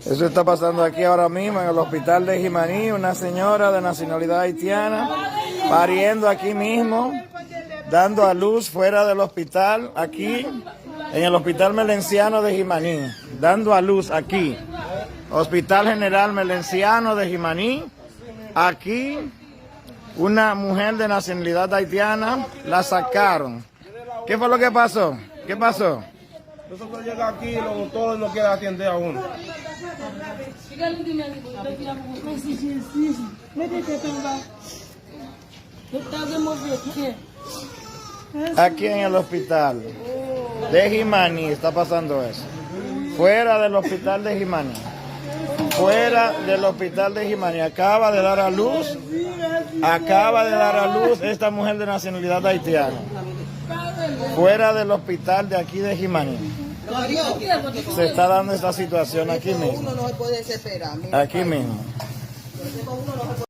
Eso está pasando aquí ahora mismo en el hospital de Jimaní, una señora de nacionalidad haitiana pariendo aquí mismo, dando a luz fuera del hospital, aquí en el Hospital Melenciano de Jimaní, dando a luz aquí, Hospital General Melenciano de Jimaní, aquí una mujer de nacionalidad haitiana, la sacaron. ¿Qué fue lo que pasó? ¿Qué pasó? Nosotros llegamos aquí y los doctores no quieren atender a uno. Aquí en el hospital de Jimaní está pasando eso. Fuera del hospital de Jimaní. Fuera del hospital de Jimaní. Acaba de dar a luz esta mujer de nacionalidad haitiana. Fuera del hospital de aquí de Jimaní. Se está dando esta situación aquí mismo. Aquí mismo.